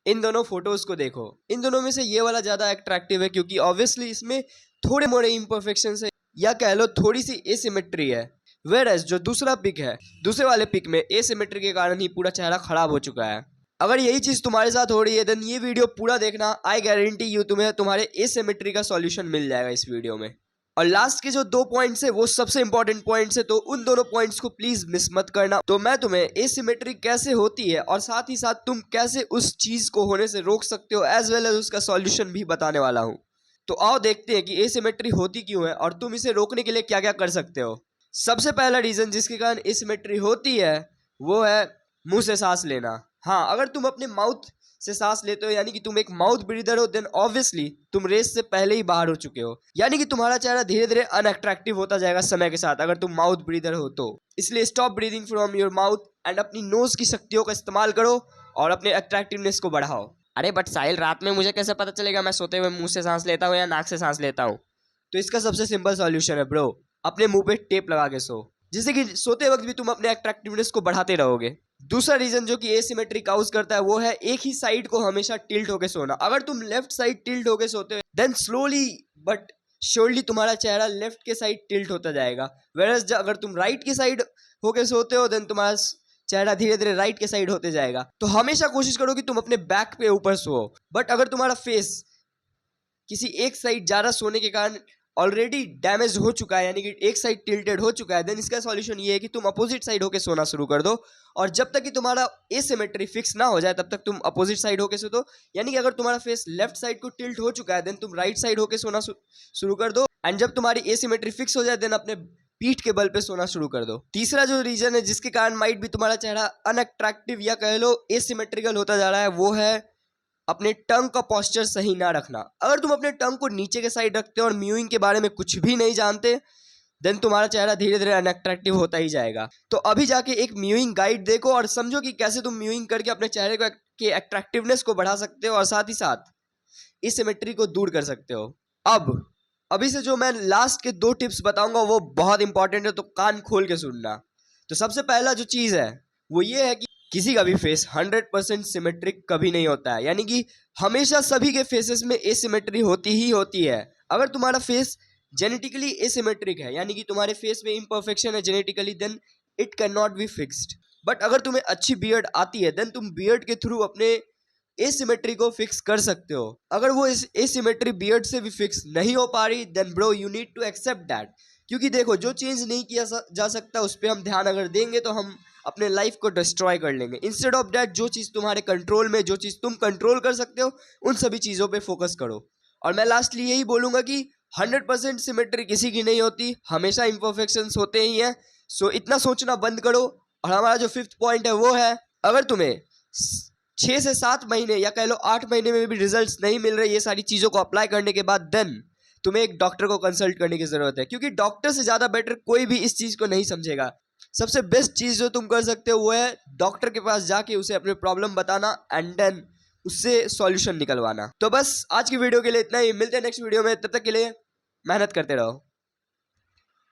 इन दोनों फोटोज को देखो, इन दोनों में से ये वाला ज्यादा अट्रैक्टिव है क्योंकि ऑब्वियसली इसमें थोड़े मोड़े इम्परफेक्शंस है या कह लो थोड़ी सी एसिमेट्री है। वेयरएज जो दूसरा पिक है, दूसरे वाले पिक में एसिमेट्री के कारण ही पूरा चेहरा खराब हो चुका है। अगर यही चीज तुम्हारे साथ हो रही है देन ये वीडियो पूरा देखना, आई गारंटी यू तुम्हें तुम्हारे एसिमेट्री का सॉल्यूशन मिल जाएगा इस वीडियो में। और लास्ट के जो 2 पॉइंट्स है वो सबसे इंपॉर्टेंट पॉइंट्स है, तो उन दोनों पॉइंट्स को प्लीज मिस मत करना। तो मैं तुम्हें एसिमेट्री कैसे होती है और साथ ही साथ तुम कैसे उस चीज को होने से रोक सकते हो एज वेल एज उसका सॉल्यूशन भी बताने वाला हूँ। तो आओ देखते हैं कि एसिमेट्री होती क्यों है और तुम इसे रोकने के लिए क्या क्या कर सकते हो। सबसे पहला रीजन जिसके कारण एसिमेट्री होती है वो है मुंह से सांस लेना। हाँ, अगर तुम अपने माउथ से सांस लेते हो यानी कि तुम एक माउथ ब्रीदर हो देन ऑब्वियसली तुम रेस से पहले ही बाहर हो चुके हो, यानी कि तुम्हारा चेहरा धीरे धीरे अनअट्रैक्टिव होता जाएगा समय के साथ अगर तुम माउथ ब्रीदर हो तो। इसलिए stop breathing from your mouth and अपनी नोज की शक्तियों का इस्तेमाल करो और अपने अट्रैक्टिवनेस को बढ़ाओ। अरे बट साहिल, रात में मुझे कैसे पता चलेगा मैं सोते हुए मुंह से सांस लेता हूँ या नाक से सांस लेता हूँ? तो इसका सबसे सिंपल सॉल्यूशन है ब्रो, अपने मुंह पे टेप लगा के सो, जिससे कि सोते वक्त भी तुम अपने अट्रैक्टिवनेस को बढ़ाते रहोगे। दूसरा रीजन जो कि एसिमेट्री काउज करता है वो है एक ही साइड को हमेशा टिल्ट होके सोना। अगर तुम लेफ्ट साइड टिल्ट होके सोते हो देन स्लोली बट श्योरली तुम्हारा चेहरा लेफ्ट के साइड टिल्ट होता जाएगा, वेयरएज अगर तुम राइट की साइड होके सोते हो देन तुम्हारा चेहरा धीरे धीरे राइट के साइड होते जाएगा। तो हमेशा कोशिश करो कि तुम अपने बैक पे ऊपर सो। बट अगर तुम्हारा फेस किसी एक साइड ज्यादा सोने के कारण ऑलरेडी डैमेज हो चुका है यानी कि एक साइड टिल्टेड हो चुका है देन इसका सॉल्यूशन ये है कि तुम अपोजिट साइड होके सोना शुरू कर दो। और जब तक कि तुम्हारा एसिमेट्री फिक्स ना हो जाए तब तक तुम अपोजिट साइड होके सो दो, यानी कि अगर तुम्हारा फेस लेफ्ट साइड को टिल्ट हो चुका है देन तुम राइट साइड होके सोना शुरू कर दो। एंड जब तुम्हारी एसिमेट्री फिक्स हो जाए देन अपने पीठ के बल पे सोना शुरू कर दो। तीसरा जो रीजन है जिसके कारण माइट भी तुम्हारा चेहरा अनअट्रैक्टिव या कह लो एसिमेट्रिकल होता जा रहा है वो है अपने टंग का पोस्चर सही ना रखना। अगर तुम अपने टंग को नीचे के साइड रखते हो और म्यूइंग के बारे में कुछ भी नहीं जानते देन तुम्हारा चेहरा धीरे धीरे अनअट्रैक्टिव होता ही जाएगा। तो अभी जाके एक म्यूइंग गाइड देखो और समझो कि कैसे तुम म्यूइंग करके अपने चेहरे को के अट्रैक्टिवनेस को बढ़ा सकते हो और साथ ही साथ एसिमेट्री को दूर कर सकते हो। अभी से जो मैं लास्ट के 2 टिप्स बताऊंगा वो बहुत इंपॉर्टेंट है, तो कान खोल के सुनना। तो सबसे पहला जो चीज है वो ये है कि किसी का भी फेस 100% सिमेट्रिक कभी नहीं होता है, यानी कि हमेशा सभी के फेसेस में एसिमेट्री होती ही होती है। अगर तुम्हारा फेस जेनेटिकली एसिमेट्रिक है यानी कि तुम्हारे फेस में इम्परफेक्शन है genetically then it can not be fixed. But अगर तुम्हें अच्छी बियर्ड आती है देन तुम बियर्ड के थ्रू अपने एसिमेट्री को फिक्स कर सकते हो। अगर वो एसिमेट्री बियर्ड से भी फिक्स नहीं हो पा रही then bro you need to accept that, क्योंकि देखो जो चेंज नहीं किया जा सकता उस पर हम ध्यान अगर देंगे तो हम अपने लाइफ को डिस्ट्रॉय कर लेंगे। इंस्टेड ऑफ दैट जो चीज़ तुम्हारे कंट्रोल में, जो चीज़ तुम कंट्रोल कर सकते हो उन सभी चीज़ों पे फोकस करो। और मैं लास्टली यही बोलूँगा कि 100% सिमेट्री किसी की नहीं होती, हमेशा इम्परफेक्शंस होते ही हैं। सो इतना सोचना बंद करो। और हमारा जो 5th पॉइंट है वो है अगर तुम्हें 6 से 7 महीने या कह लो 8 महीने में भी रिजल्ट्स नहीं मिल रहे ये सारी चीज़ों को अप्लाई करने के बाद देन तुम्हें एक डॉक्टर को कंसल्ट करने की ज़रूरत है, क्योंकि डॉक्टर से ज़्यादा बेटर कोई भी इस चीज़ को नहीं समझेगा। सबसे बेस्ट चीज़ जो तुम कर सकते हो वो है डॉक्टर के पास जाके उसे अपने प्रॉब्लम बताना एंड देन उससे सॉल्यूशन निकलवाना। तो बस आज की वीडियो के लिए इतना ही, मिलते हैं नेक्स्ट वीडियो में, तब तक के लिए मेहनत करते रहो।